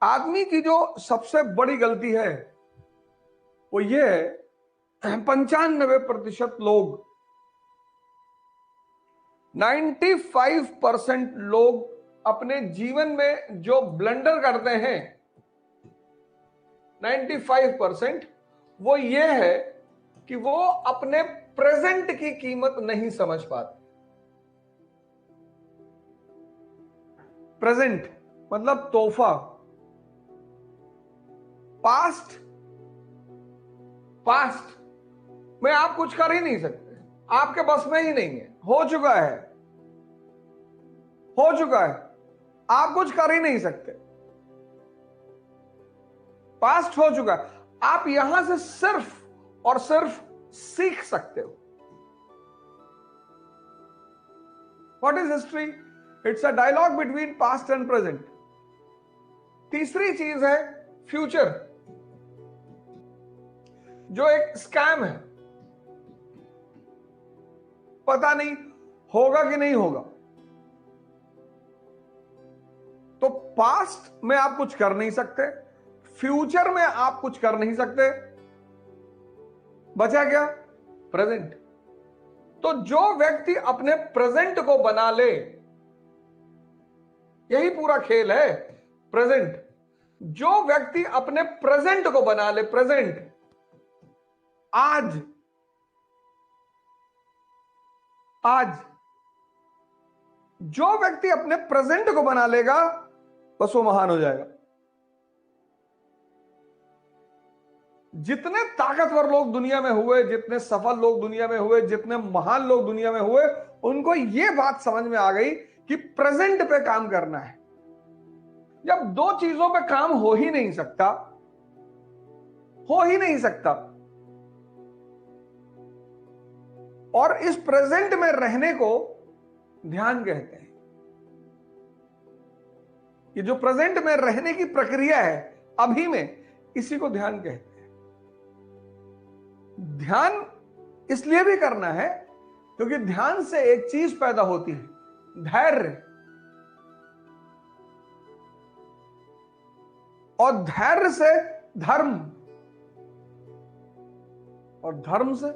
आदमी की जो सबसे बड़ी गलती है वो ये है, 95% लोग, 95% लोग अपने जीवन में जो ब्लंडर करते हैं, 95% वो ये है कि वो अपने प्रेजेंट की कीमत नहीं समझ पाते। प्रेजेंट मतलब तोहफा। पास्ट, पास्ट में आप कुछ कर ही नहीं सकते, आपके बस में ही नहीं है, हो चुका है, हो चुका है, आप कुछ कर ही नहीं सकते, पास्ट हो चुका है। आप यहां से सिर्फ और सिर्फ सीख सकते हो। What is history? It's a dialogue between past and present. तीसरी चीज है फ्यूचर, जो एक स्कैम है। पता नहीं होगा कि नहीं होगा। तो पास्ट में आप कुछ कर नहीं सकते, फ्यूचर में आप कुछ कर नहीं सकते, बचा क्या? प्रेजेंट। तो जो व्यक्ति अपने प्रेजेंट को बना ले, यही पूरा खेल है, प्रेजेंट। जो व्यक्ति अपने प्रेजेंट को बना ले, प्रेजेंट, आज, आज जो व्यक्ति अपने प्रेजेंट को बना लेगा, बस वो महान हो जाएगा। जितने ताकतवर लोग दुनिया में हुए, जितने सफल लोग दुनिया में हुए, जितने महान लोग दुनिया में हुए, उनको यह बात समझ में आ गई कि प्रेजेंट पे काम करना है। जब दो चीजों पे काम हो ही नहीं सकता, हो ही नहीं सकता, और इस प्रेजेंट में रहने को ध्यान कहते हैं। ये जो प्रेजेंट में रहने की प्रक्रिया है, अभी में, इसी को ध्यान कहते हैं। ध्यान इसलिए भी करना है क्योंकि ध्यान से एक चीज पैदा होती है, धैर्य। और धैर्य से धर्म, और धर्म से,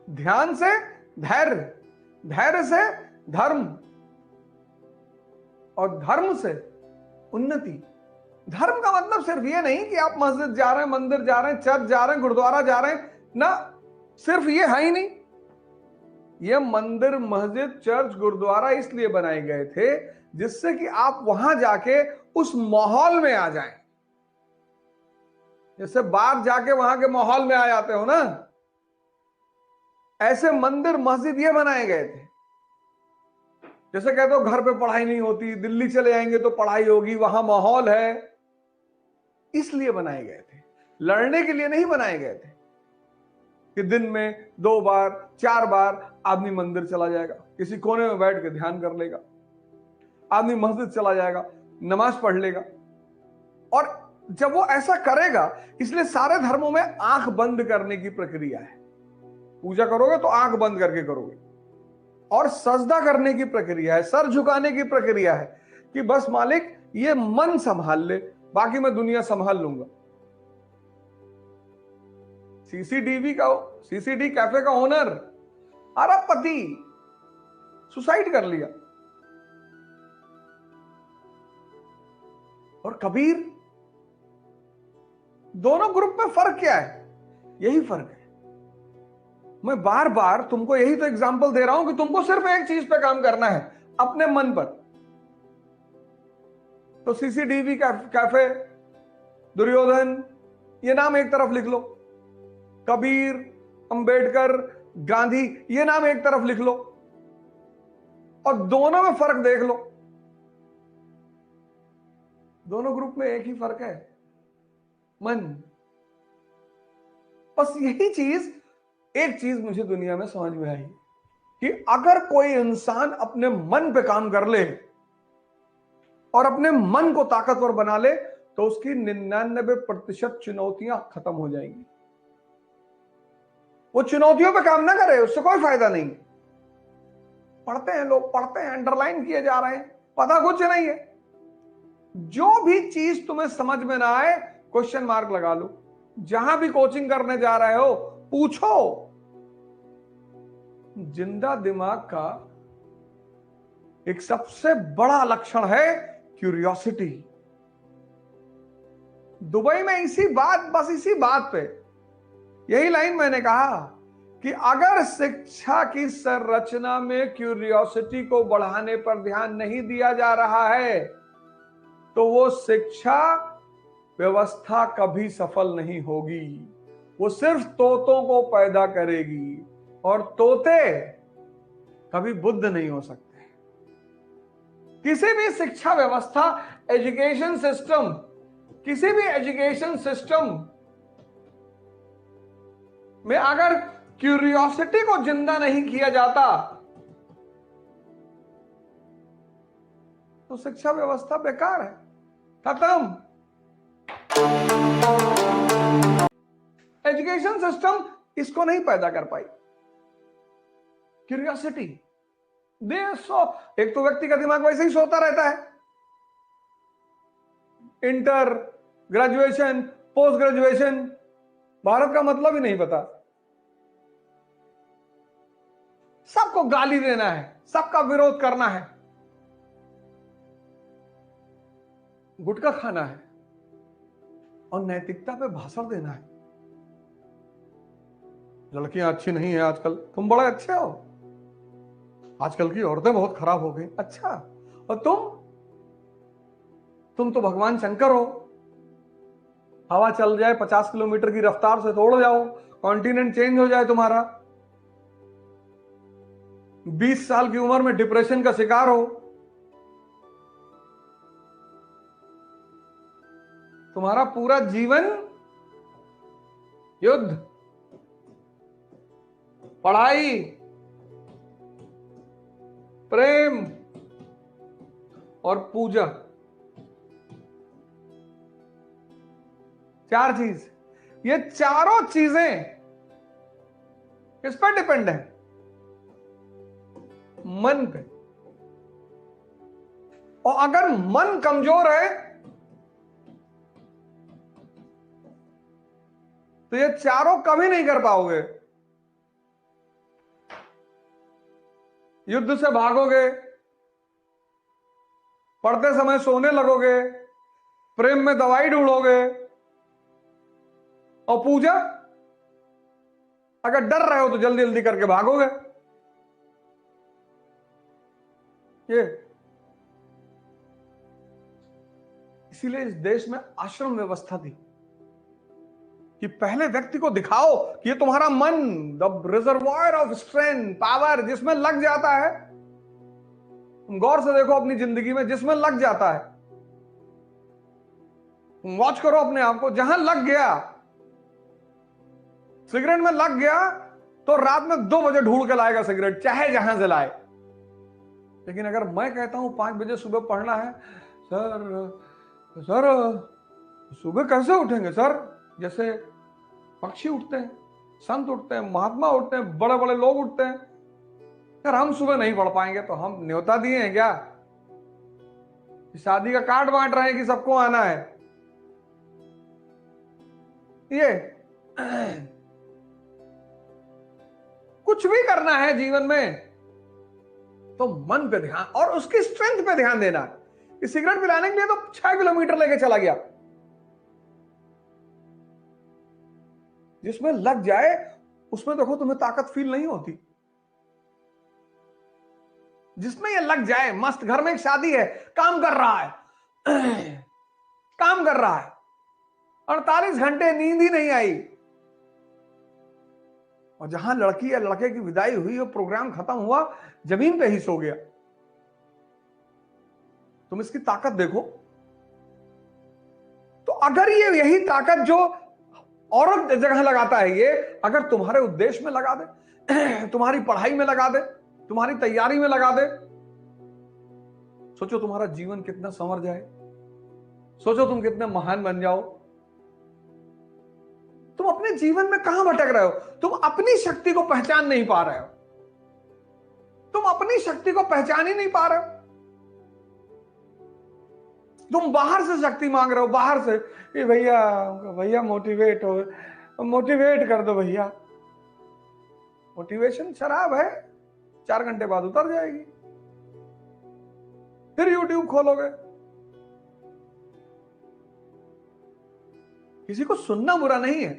ध्यान से धैर्य, धैर्य से धर्म, और धर्म से उन्नति। धर्म का मतलब सिर्फ ये नहीं कि आप मस्जिद जा रहे हैं, मंदिर जा रहे हैं, चर्च जा रहे हैं, गुरुद्वारा जा रहे हैं ना, सिर्फ ये है ही नहीं। ये मंदिर, मस्जिद, चर्च, गुरुद्वारा इसलिए बनाए गए थे जिससे कि आप वहां जाके उस माहौल में आ जाएं। जैसे बाहर जाके वहां के माहौल में आ जाते हो ना, ऐसे मंदिर, मस्जिद ये बनाए गए थे। जैसे कहते हो घर पे पढ़ाई नहीं होती, दिल्ली चले जाएंगे तो पढ़ाई होगी, वहां माहौल है, इसलिए बनाए गए थे। लड़ने के लिए नहीं बनाए गए थे कि दिन में 2 बार 4 बार आदमी मंदिर चला जाएगा, किसी कोने में बैठ के ध्यान कर लेगा, आदमी मस्जिद चला जाएगा, नमाज पढ़ लेगा। और जब वो ऐसा करेगा, इसलिए सारे धर्मों में आंख बंद करने की प्रक्रिया है। पूजा करोगे तो आंख बंद करके करोगे, और सजदा करने की प्रक्रिया है, सर झुकाने की प्रक्रिया है कि बस मालिक ये मन संभाल ले, बाकी मैं दुनिया संभाल लूंगा। सीसीडी कैफे का ओनर, अरबपति, सुसाइड कर लिया। और कबीर, दोनों ग्रुप में फर्क क्या है? यही फर्क है। मैं बार बार तुमको यही तो एग्जांपल दे रहा हूं कि तुमको सिर्फ एक चीज पे काम करना है, अपने मन पर। तो सीसीडीवी कैफे, दुर्योधन, ये नाम एक तरफ लिख लो, कबीर, अंबेडकर, गांधी, ये नाम एक तरफ लिख लो, और दोनों में फर्क देख लो। दोनों ग्रुप में एक ही फर्क है, मन। बस यही चीज, एक चीज मुझे दुनिया में समझ में आई कि अगर कोई इंसान अपने मन पे काम कर ले और अपने मन को ताकतवर बना ले, तो उसकी 99% चुनौतियां खत्म हो जाएंगी। वो चुनौतियों पे काम ना करे, उससे कोई फायदा नहीं। पढ़ते हैं लोग, पढ़ते हैं, अंडरलाइन किए जा रहे हैं, पता कुछ नहीं है। जो भी चीज तुम्हें समझ में ना आए क्वेश्चन मार्क लगा लो। जहां भी कोचिंग करने जा रहे हो पूछो। जिंदा दिमाग का एक सबसे बड़ा लक्षण है क्यूरियोसिटी। दुबई में इसी बात पे यही लाइन मैंने कहा कि अगर शिक्षा की संरचना में क्यूरियोसिटी को बढ़ाने पर ध्यान नहीं दिया जा रहा है तो वो शिक्षा व्यवस्था कभी सफल नहीं होगी। वो सिर्फ तोतों को पैदा करेगी और तोते कभी बुद्ध नहीं हो सकते। किसी भी शिक्षा व्यवस्था, एजुकेशन सिस्टम, किसी भी एजुकेशन सिस्टम में अगर क्यूरियोसिटी को जिंदा नहीं किया जाता तो शिक्षा व्यवस्था बेकार है, खत्म। एजुकेशन सिस्टम इसको नहीं पैदा कर पाई, क्यूरियोसिटी। एक तो व्यक्ति का दिमाग वैसे ही सोता रहता है, inter, graduation, post graduation, Bharat का मतलब ही नहीं पता, सबको गाली देना है, सबका विरोध करना है, गुटखा खाना है और नैतिकता पे भाषण देना है। लड़कियां अच्छी नहीं है आजकल, तुम बड़े अच्छे हो, आजकल की औरतें बहुत खराब हो गई। अच्छा, और तुम तो भगवान शंकर हो, हवा चल जाए 50 किलोमीटर की रफ्तार से तो उड़ जाओ, कॉन्टिनेंट चेंज हो जाए तुम्हारा, 20 साल की उम्र में डिप्रेशन का शिकार हो, तुम्हारा पूरा जीवन युद्ध, पढ़ाई, प्रेम और पूजा, 4 चीज, ये चारों चीजें किस पर डिपेंड है? मन पे। और अगर मन कमजोर है तो ये चारों कभी नहीं कर पाओगे। युद्ध से भागोगे, पढ़ते समय सोने लगोगे, प्रेम में दवाई ढूंढोगे, और पूजा अगर डर रहे हो तो जल्दी जल्दी करके भागोगे। ये इसीलिए इस देश में आश्रम व्यवस्था थी कि पहले व्यक्ति को दिखाओ कि ये तुम्हारा मन, the reservoir of strength, power, जिसमें लग जाता है। तुम गौर से देखो अपनी जिंदगी में, जिसमें लग जाता है, तुम वॉच करो अपने आप को, जहां लग गया, सिगरेट में लग गया तो रात में 2 बजे ढूंढ के लाएगा सिगरेट, चाहे जहां से लाए। लेकिन अगर मैं कहता हूं 5 बजे सुबह पढ़ना है, सर सुबह कैसे उठेंगे सर? जैसे पक्षी उठते हैं, संत उठते हैं, महात्मा उठते हैं, बड़े बड़े लोग उठते हैं। यार हम सुबह नहीं पढ़ पाएंगे तो हम न्योता दिए हैं क्या? शादी का कार्ड बांट रहे हैं कि सबको आना है? ये कुछ भी करना है जीवन में तो मन पे ध्यान और उसकी स्ट्रेंथ पे ध्यान देना। इस सिगरेट पिलाने के लिए तो 6 किलोमीटर लेके चला गया। जिसमें लग जाए उसमें देखो तुम्हें ताकत फील नहीं होती। जिसमें ये लग जाए, मस्त, घर में एक शादी है, काम कर रहा है, काम कर रहा है, 48 घंटे नींद ही नहीं आई, और जहां लड़की या लड़के की विदाई हुई और प्रोग्राम खत्म हुआ, जमीन पे ही सो गया। तुम इसकी ताकत देखो। तो अगर ये यही ताकत जो औरत जगह लगाता है, ये अगर तुम्हारे उद्देश्य में लगा दे, तुम्हारी पढ़ाई में लगा दे, तुम्हारी तैयारी में लगा दे, सोचो तुम्हारा जीवन कितना संवर जाए, सोचो तुम कितने महान बन जाओ। तुम अपने जीवन में कहां भटक रहे हो? तुम अपनी शक्ति को पहचान नहीं पा रहे हो। तुम अपनी शक्ति को पहचान ही नहीं पा रहे हो। तुम बाहर से शक्ति मांग रहे हो, बाहर से, ये भैया भैया मोटिवेट हो, मोटिवेट कर दो भैया। मोटिवेशन शराब है, 4 घंटे बाद उतर जाएगी। फिर यूट्यूब खोलोगे। किसी को सुनना बुरा नहीं है,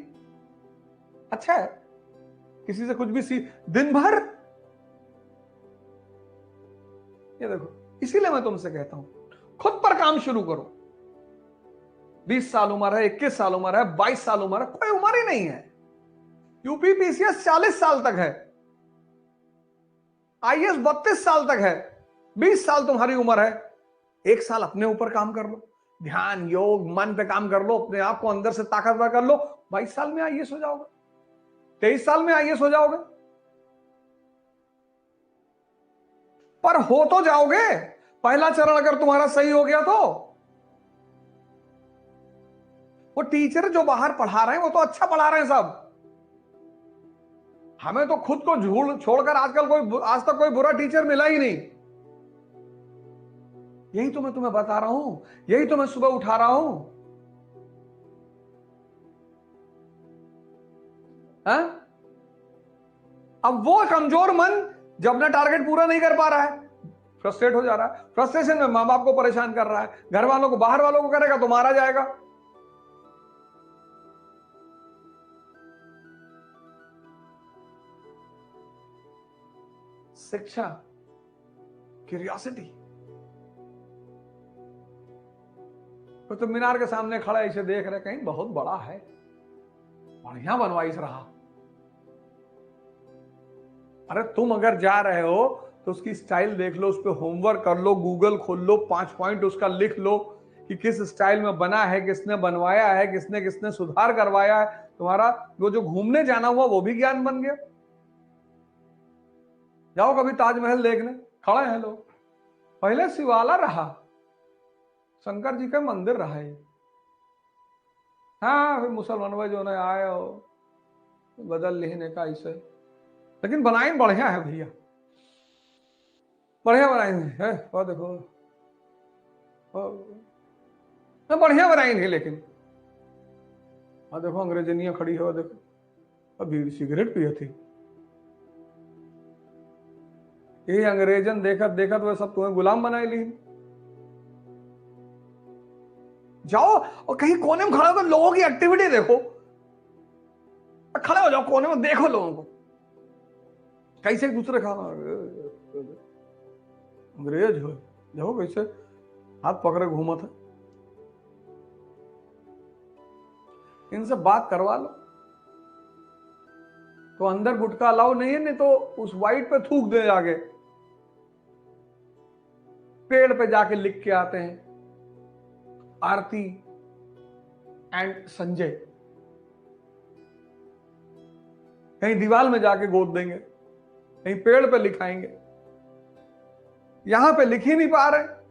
अच्छा है। किसी से कुछ भी दिन भर, ये देखो, इसीलिए मैं तुमसे कहता हूं खुद पर काम शुरू करो। 20 साल उम्र है, 21 साल उम्र है, 22 साल उम्र है, कोई उम्र ही नहीं है। यूपीपीसीएस 40 साल तक है, आईएएस 32 साल तक है। 20 साल तुम्हारी उम्र है, 1 साल अपने ऊपर काम कर लो, ध्यान योग मन पे काम कर लो, अपने आप को अंदर से ताकतवर कर लो। 22 साल में आईएएस हो जाओगे, 23 साल में आईएएस हो जाओगे। पर हो तो जाओगे, पहला चरण अगर तुम्हारा सही हो गया तो। वो टीचर जो बाहर पढ़ा रहे हैं वो तो अच्छा पढ़ा रहे हैं सब, हमें तो खुद को झूठ छोड़कर आजकल आज तक कोई बुरा टीचर मिला ही नहीं। यही तो मैं तुम्हें बता रहा हूं, यही तो मैं सुबह उठा रहा हूं। अब वो कमजोर मन जब अपना टारगेट पूरा नहीं कर पा रहा है, फ्रस्ट्रेट हो जा रहा है, फ्रस्ट्रेशन में मां बाप को परेशान कर रहा है, घर वालों को, बाहर वालों को करेगा तो मारा जाएगा। शिक्षा, क्यूरियोसिटी। तो मीनार के सामने खड़ा इसे देख रहे, कहीं बहुत बड़ा है, बढ़िया बनवाइश रहा। अरे तुम अगर जा रहे हो तो उसकी स्टाइल देख लो, उस पर होमवर्क कर लो, गूगल खोल लो, 5 पॉइंट उसका लिख लो कि किस स्टाइल में बना है, किसने बनवाया है, किसने किसने सुधार करवाया है। तुम्हारा वो जो घूमने जाना हुआ वो भी ज्ञान बन गया। जाओ कभी ताजमहल देखने, खड़े हैं लोग, पहले शिवाला रहा, शंकर जी का मंदिर रहा है। हाँ फिर मुसलमान जो ने आए हो बदल लिखने का इसे, लेकिन बनाए बढ़िया है भैया, बढ़िया बनाएंगे है। और देखो ना बढ़िया बनाएंगे, लेकिन और देखो अंग्रेजनिया खड़ी है, देखो अभी सिगरेट पिए थी। ये अंग्रेजन देखत देखत वह सब तुम्हें गुलाम बनाए ली। जाओ और कहीं कोने में खड़ा होकर लोगों की एक्टिविटी देखो, खड़े हो जाओ कोने में, देखो लोगों को कैसे दूसरे खाना, अंग्रेज हो देखो कैसे हाथ पकड़े घूमत है। इनसे बात करवा लो तो अंदर गुटखा अलाउ नहीं है, नहीं तो उस वाइट पे थूक दे जाके, पेड़ पे जाके लिख के आते हैं आरती एंड संजय, कहीं दीवार में जाके गोद देंगे, कहीं पेड़ पे लिखाएंगे, यहां पे लिख ही नहीं पा रहे।